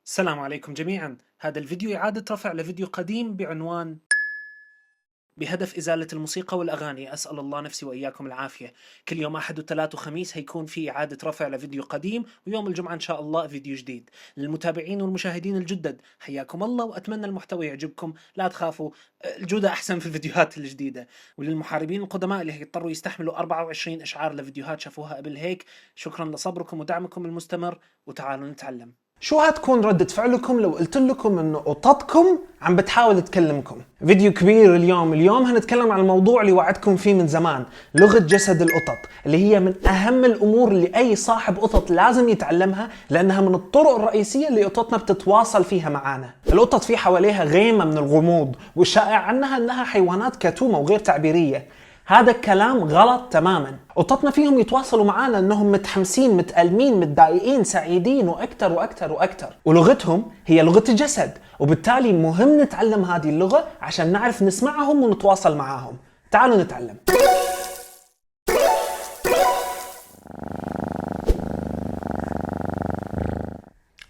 السلام عليكم جميعا. هذا الفيديو إعادة رفع لفيديو قديم بعنوان بهدف إزالة الموسيقى والأغاني. أسأل الله نفسي وإياكم العافية. كل يوم أحد وثلاث وخميس هيكون في إعادة رفع لفيديو قديم، ويوم الجمعة إن شاء الله فيديو جديد. للمتابعين والمشاهدين الجدد حياكم الله، وأتمنى المحتوى يعجبكم. لا تخافوا، الجودة أحسن في الفيديوهات الجديدة. وللمحاربين القدماء اللي هيضطروا يستحملوا 24 إشعار لفيديوهات شافوها قبل هيك، شكرا لصبركم ودعمكم المستمر، وتعالوا نتعلم. شو هتكون ردة فعلكم لو قلت لكم انه قطتكم عم بتحاول تكلمكم؟ فيديو كبير اليوم هنتكلم عن الموضوع اللي وعدتكم فيه من زمان، لغة جسد القطط، اللي هي من اهم الامور اللي اي صاحب قطط لازم يتعلمها، لانها من الطرق الرئيسية اللي قطتنا بتتواصل فيها معانا. القطط في حواليها غيمة من الغموض، والشائع عنها انها حيوانات كتومة وغير تعبيرية. هذا الكلام غلط تماما. قطتنا فيهم يتواصلوا معنا انهم متحمسين، متألمين، متضايقين، سعيدين، واكثر واكثر واكثر. ولغتهم هي لغة الجسد، وبالتالي مهم نتعلم هذه اللغة عشان نعرف نسمعهم ونتواصل معاهم. تعالوا نتعلم.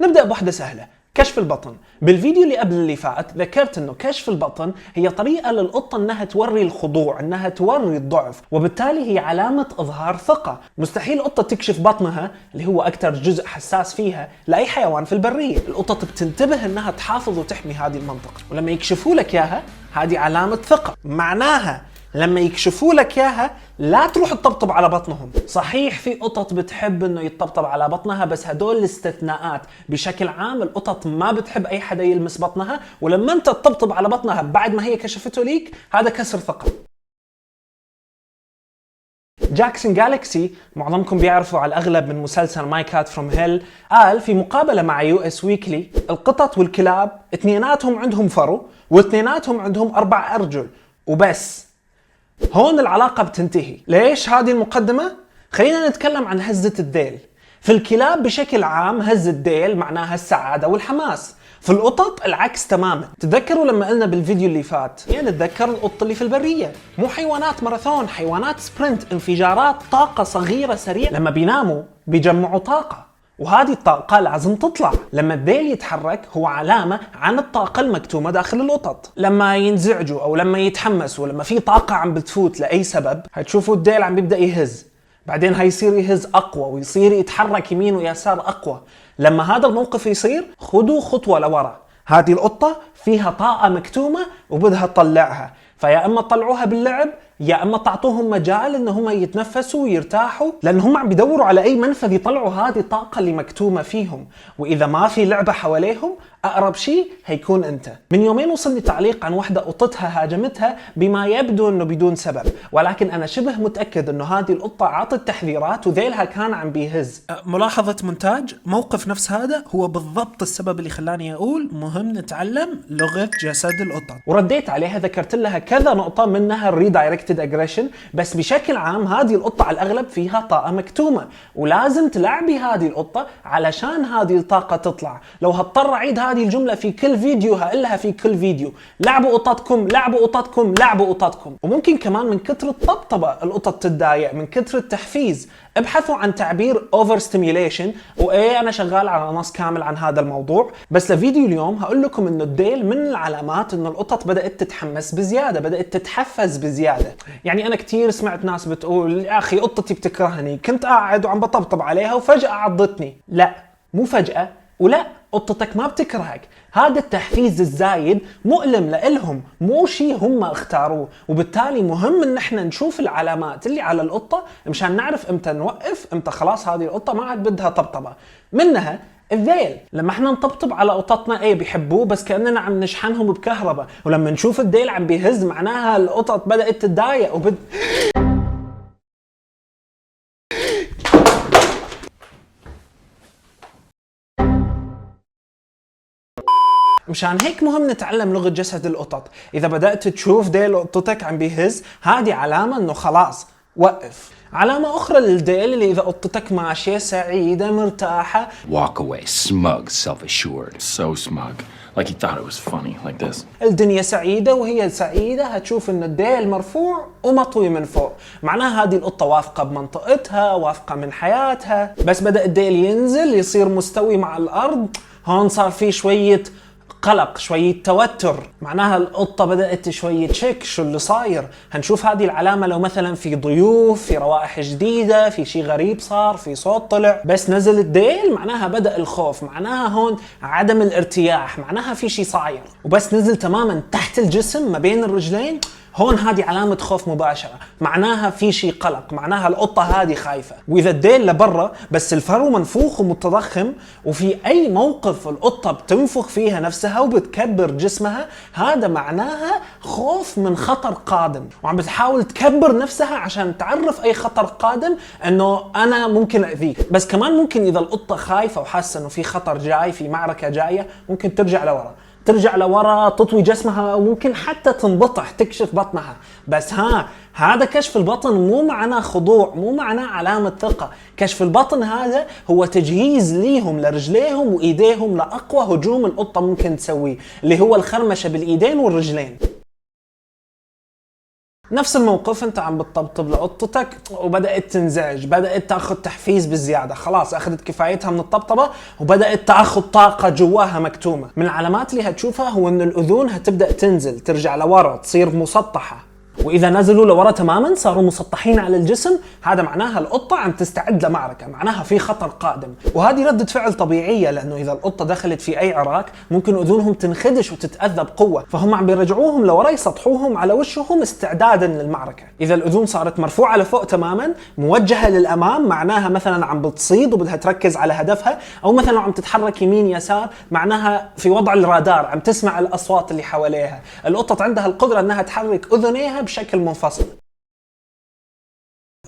نبدأ بوحدة سهلة، كشف البطن. بالفيديو اللي قبل اللي فات ذكرت انه كشف البطن هي طريقة للقطة انها توري الخضوع، انها توري الضعف، وبالتالي هي علامة اظهار ثقة. مستحيل قطة تكشف بطنها اللي هو اكثر جزء حساس فيها لاي حيوان في البرية. القطط بتنتبه انها تحافظ وتحمي هذه المنطقة، ولما يكشفوا لك اياها هذه علامة ثقة. معناها لما يكشفوا لك اياها لا تروح تطبطب على بطنهم. صحيح في قطط بتحب انه يطبطب على بطنها، بس هدول الاستثناءات. بشكل عام القطط ما بتحب اي حدا يلمس بطنها، ولما انت تطبطب على بطنها بعد ما هي كشفته ليك هذا كسر ثقة. جاكسون جالكسي، معظمكم بيعرفوا على الأغلب من مسلسل ماي كات فروم هيل، قال في مقابلة مع يو اس ويكلي القطط والكلاب اثنيناتهم عندهم فرو، واثنيناتهم عندهم 4 أرجل وبس. هون العلاقة بتنتهي. ليش هذه المقدمة؟ خلينا نتكلم عن هزة الذيل. في الكلاب بشكل عام هز الذيل معناها السعادة والحماس. في القطط العكس تماما. تذكروا لما قلنا بالفيديو اللي فات، يعني نتذكر القط اللي في البرية مو حيوانات ماراثون، حيوانات سبرنت، انفجارات طاقة صغيرة سريعة. لما بيناموا بيجمعوا طاقة، وهذه الطاقة لازم تطلع. لما الذيل يتحرك هو علامة عن الطاقة المكتومة داخل القطط. لما ينزعجوا أو لما يتحمسوا، لما في طاقة عم بتفوت لأي سبب، هتشوفوا الذيل عم بيبدأ يهز، بعدين هيصير يهز أقوى ويصير يتحرك يمين ويسار أقوى. لما هذا الموقف يصير خذوا خطوة لورا. هذه القطة فيها طاقة مكتومة وبدها تطلعها، فيا اما تطلعوها باللعب يا اما تعطوهم مجال ان هم يتنفسوا ويرتاحوا، لان هم عم بيدوروا على اي منفذ يطلعوا هذه الطاقه اللي مكتومه فيهم. واذا ما في لعبه حواليهم اقرب شيء هيكون انت. من يومين وصلني تعليق عن وحده قطتها هاجمتها بما يبدو انه بدون سبب، ولكن انا شبه متاكد انه هذه القطه عطت تحذيرات وذيلها كان عم بيهز. ملاحظة مونتاج، موقف نفس هذا هو بالضبط السبب اللي خلاني أقول مهم نتعلم لغة جسد القطط. ورديت عليها، ذكرت لها كذا نقطة منها الريدايركتد اجريشن، بس بشكل عام هذه القطة على الأغلب فيها طاقة مكتومة، ولازم تلعبي هذه القطة علشان هذه الطاقة تطلع. لو هضطر أعيد هذه الجملة في كل فيديو هقلها في كل فيديو: لعبوا قططكم، لعبوا قططكم، لعبوا قططكم. وممكن كمان من كثر الطبطبة القطط تتضايق، من كثر التحفيز. ابحثوا عن تعبير اوفر ستيميوليشن، وايه انا شغال على نص كامل عن هذا الموضوع، بس لفيديو اليوم هقول لكم انه الذيل من العلامات انه القطط بدات تتحمس بزياده، بدات تتحفز بزياده. يعني انا كثير سمعت ناس بتقول يا اخي قطتي بتكرهني، كنت قاعد وعم بطبطب عليها وفجاه عضتني. لا، مو فجاه، ولا قطتك ما بتكرهك. هذا التحفيز الزايد مؤلم لإلهم، مو شيء هم اختاروه، وبالتالي مهم ان احنا نشوف العلامات اللي على القطة مشان نعرف امتى نوقف، امتى خلاص هذه القطة ما عاد بدها طبطبة. منها الذيل. لما احنا نطبطب على قططنا ايه بيحبوه، بس كأننا عم نشحنهم بكهرباء، ولما نشوف الذيل عم بيهز معناها القطط بدأت تتضايق مشان هيك مهم نتعلم لغة جسد القطط. إذا بدأت تشوف ديل قطتك عم بيهز هذه علامة إنه خلاص وقف. علامة أخرى للديل اللي إذا قطتك ماشية سعيدة مرتاحة. Walk away, smug, self-assured. So smug. Like he thought it was funny, like this. الدنيا سعيدة وهي سعيدة، هتشوف إنه الديل مرفوع ومطوي من فوق، معناها هذه القطة واثقة بمنطقتها، واثقة من حياتها. بس بدأ الديل ينزل يصير مستوي مع الأرض، هون صار في شوية قلق، شوية توتر، معناها القطة بدأت شوية تشيك شو اللي صاير. هنشوف هذه العلامة لو مثلا في ضيوف، في روائح جديدة، في شيء غريب صار، في صوت طلع. بس نزل الديل معناها بدأ الخوف، معناها هون عدم الارتياح، معناها في شيء صاير. وبس نزل تماما تحت الجسم ما بين الرجلين، هون هذه علامة خوف مباشرة، معناها في شيء قلق، معناها القطة هذه خايفة. وإذا الديل لبرا بس الفرو منفوخ ومتضخم، وفي أي موقف القطة بتنفخ فيها نفسها وبتكبر جسمها، هذا معناها خوف من خطر قادم، وعم بتحاول تكبر نفسها عشان تعرف أي خطر قادم أنه أنا ممكن أذيك. بس كمان ممكن إذا القطة خايفة وحاسة أنه في خطر جاي، في معركة جاية، ممكن ترجع لورا تطوي جسمها، وممكن حتى تنبطح تكشف بطنها. بس هذا كشف البطن مو معناه خضوع، مو معناه علامة ثقة. كشف البطن هذا هو تجهيز ليهم لرجليهم وإيديهم لأقوى هجوم القطة ممكن تسويه، اللي هو الخرمشة بالإيدين والرجلين. نفس الموقف انت عم بتطبطب لقطتك وبدأت تنزعج، بدأت تاخذ تحفيز بالزيادة، خلاص اخذت كفايتها من الطبطبة وبدأت تاخذ طاقة جواها مكتومة. من العلامات اللي هتشوفها هو ان الاذون هتبدأ تنزل، ترجع لورا، تصير مسطحة. واذا نزلوا لورا تماما صاروا مسطحين على الجسم، هذا معناها القطة عم تستعد لمعركة، معناها في خطر قادم. وهذه ردة فعل طبيعية، لانه اذا القطة دخلت في اي عراك ممكن اذونهم تنخدش وتتأذى بقوة، فهم عم بيرجعوهم لورا يسطحوهم على وشهم استعدادا للمعركة. اذا الاذون صارت مرفوعة لفوق تماما موجهة للامام، معناها مثلا عم بتصيد وبدها تركز على هدفها، او مثلا عم تتحرك يمين يسار، معناها في وضع الرادار، عم تسمع الاصوات اللي حواليها. القطة عندها القدرة انها تحرك اذنيها بشكل منفصل.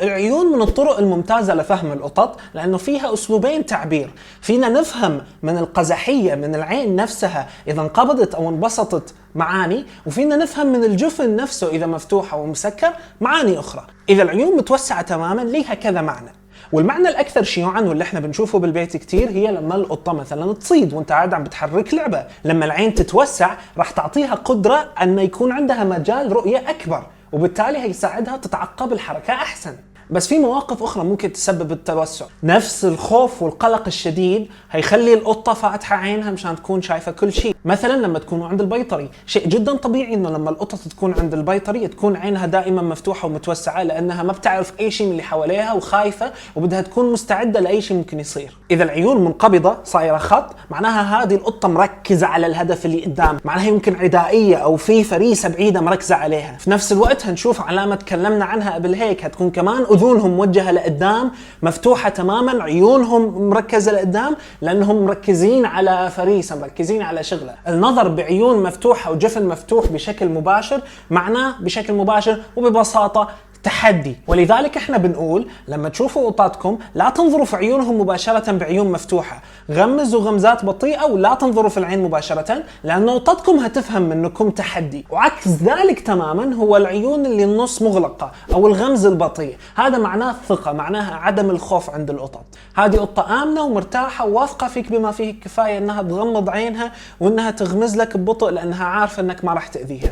العيون من الطرق الممتازة لفهم القطط، لأنه فيها أسلوبين تعبير. فينا نفهم من القزحية من العين نفسها إذا انقبضت أو انبسطت معاني، وفينا نفهم من الجفن نفسه إذا مفتوح أو مسكر معاني أخرى. إذا العيون متوسعة تماما ليها كذا معنى، والمعنى الأكثر شيوعاً واللي احنا بنشوفه بالبيت كتير هي لما القطة مثلا تصيد وانت قاعد عم بتحرك لعبة، لما العين تتوسع راح تعطيها قدرة أن يكون عندها مجال رؤية أكبر، وبالتالي هيساعدها تتعقب الحركة أحسن. بس في مواقف أخرى ممكن تسبب التوسع، نفس الخوف والقلق الشديد هيخلي القطة فاتحة عينها مشان تكون شايفة كل شيء. مثلا لما تكونوا عند البيطري، شيء جدا طبيعي انه لما القطة تكون عند البيطري تكون عينها دائما مفتوحة ومتوسعة، لانها ما بتعرف اي شيء من اللي حواليها وخايفة وبدها تكون مستعدة لاي شيء ممكن يصير. اذا العيون منقبضة صايرة خط، معناها هذه القطة مركزة على الهدف اللي قدام، معناها يمكن عدائية او في فريسة بعيدة مركزة عليها. في نفس الوقت هنشوف علامة تكلمنا عنها قبل هيك، هتكون كمان اذونهم موجهة لقدام مفتوحة تماما، عيونهم مركزة لقدام لانهم مركزين على فريسة، مركزين على شغلة. النظر بعيون مفتوحة وجفن مفتوح بشكل مباشر معناه بشكل مباشر وببساطة تحدي. ولذلك احنا بنقول لما تشوفوا قطاتكم لا تنظروا في عيونهم مباشرة بعيون مفتوحة، غمزوا غمزات بطيئة ولا تنظروا في العين مباشرة، لأنه قطتكم هتفهم منكم تحدي. وعكس ذلك تماما هو العيون اللي النص مغلقة أو الغمز البطيء، هذا معناه الثقة، معناها عدم الخوف عند القطط. هذه قطة آمنة ومرتاحة وواثقة فيك بما فيه الكفاية انها تغمض عينها وانها تغمز لك ببطء لأنها عارفة انك ما راح تأذيها.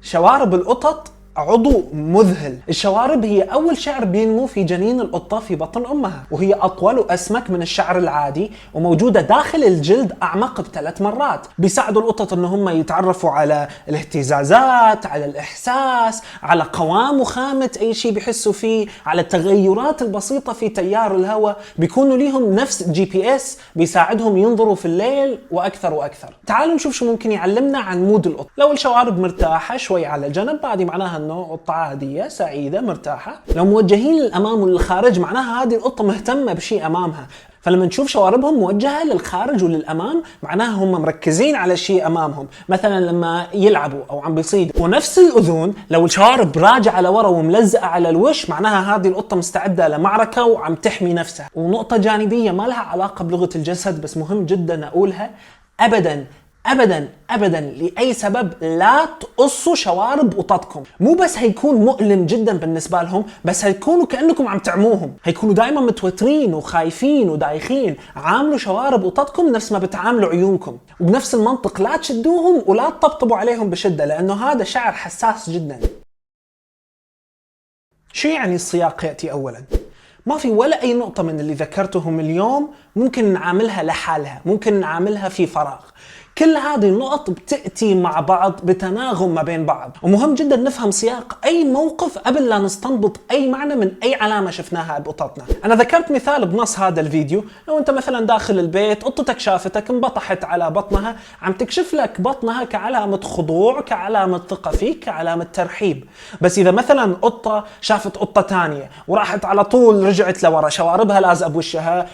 شوارب القطط عضو مذهل. الشوارب هي أول شعر بينمو في جنين القطة في بطن أمها، وهي أطول وأسمك من الشعر العادي، وموجودة داخل الجلد أعمق ب3 مرات. بيساعدوا القطط إن هم يتعرفوا على الاهتزازات، على الإحساس، على قوام وخامة أي شيء بيحسوا فيه، على التغيرات البسيطة في تيار الهواء. بيكونوا ليهم نفس GPS بيساعدهم ينظروا في الليل وأكثر وأكثر. تعالوا نشوف شو ممكن يعلمنا عن مود القط. لو الشوارب مرتاحة شوي على جنب، هذه معناها إنه قطة عادية سعيدة مرتاحة. لو موجهين للأمام وللخارج معناها هذه القطة مهتمة بشيء أمامها. فلما نشوف شواربهم موجهة للخارج وللأمام معناها هم مركزين على شيء أمامهم، مثلا لما يلعبوا أو عم بيصيدوا. ونفس الأذون لو الشوارب راجعة لورا وملزقة على الوش معناها هذه القطة مستعدة لمعركة وعم تحمي نفسها. ونقطة جانبية ما لها علاقة بلغة الجسد بس مهم جدا أقولها، أبدا أبداً أبداً لأي سبب لا تقصوا شوارب قططكم. مو بس هيكون مؤلم جداً بالنسبة لهم، بس هيكونوا كأنكم عم تعموهم، هيكونوا دائماً متوترين وخايفين ودايخين. عاملوا شوارب قططكم نفس ما بتعاملوا عيونكم، وبنفس المنطق لا تشدوهم ولا تطبطبوا عليهم بشدة، لأنه هذا شعر حساس جداً. شو يعني السياق يأتي أولاً؟ ما في ولا أي نقطة من اللي ذكرتهم اليوم ممكن نعاملها لحالها، ممكن نعاملها في فراغ. كل هذه النقط بتأتي مع بعض بتناغم ما بين بعض، ومهم جدا نفهم سياق أي موقف قبل لا نستنبط أي معنى من أي علامة شفناها بقطتنا. أنا ذكرت مثال بنص هذا الفيديو، لو أنت مثلا داخل البيت قطتك شافتك انبطحت على بطنها، عم تكشف لك بطنها كعلامة خضوع، كعلامة ثقة فيك، كعلامة ترحيب. بس إذا مثلا قطة شافت قطة تانية وراحت على طول رجعت لورا، شواربها لازقة بوشها،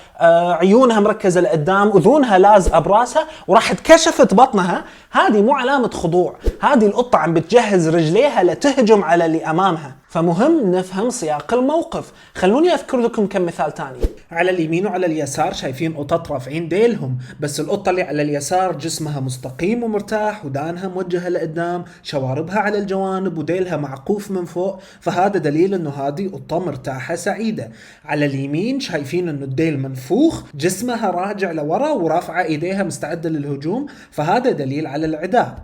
عيونها مركزة لقدام، أذونها لازقة براسها، وراحت كشفت بطنها، هذه مو علامة خضوع، هذه القطة عم بتجهز رجليها لتهجم على اللي أمامها. فمهم نفهم سياق الموقف. خلوني أذكر لكم كم مثال تاني. على اليمين وعلى اليسار شايفين قطط رافعين ديلهم، بس القطة اللي على اليسار جسمها مستقيم ومرتاح، ودانها موجهة لقدام، شواربها على الجوانب، وديلها معقوف من فوق، فهذا دليل انه هذه قطة مرتاحة سعيدة. على اليمين شايفين انه الديل منفوخ، جسمها راجع لورا ورافعة ايديها مستعدة للهجوم، فهذا دليل على العداء.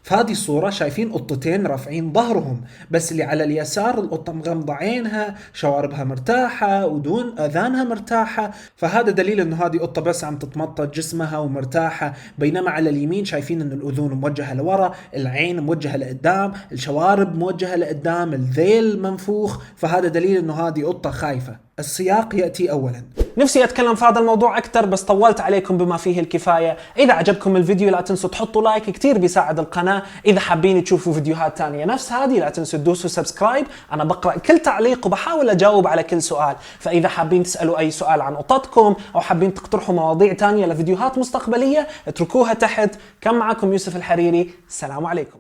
في هذه الصورة شايفين قطتين رافعين ظهرهم، بس اللي على اليسار القطة مغمضة عينها، شواربها مرتاحة، ودون أذانها مرتاحة، فهذا دليل انه هذه قطة بس عم تتمطط جسمها ومرتاحة. بينما على اليمين شايفين انه الأذون موجهة لورا، العين موجهة لقدام، الشوارب موجهة لقدام، الذيل منفوخ، فهذا دليل انه هذه قطة خايفة. السياق يأتي أولا. نفسي أتكلم في هذا الموضوع أكثر بس طولت عليكم بما فيه الكفاية. إذا عجبكم الفيديو لا تنسوا تحطوا لايك، كتير بيساعد القناة. إذا حابين تشوفوا فيديوهات تانية نفس هذه لا تنسوا تدوسوا سبسكرايب. أنا بقرأ كل تعليق وبحاول أجاوب على كل سؤال، فإذا حابين تسألوا أي سؤال عن قطتكم أو حابين تقترحوا مواضيع تانية لفيديوهات مستقبلية اتركوها تحت. كان معكم يوسف الحريري، السلام عليكم.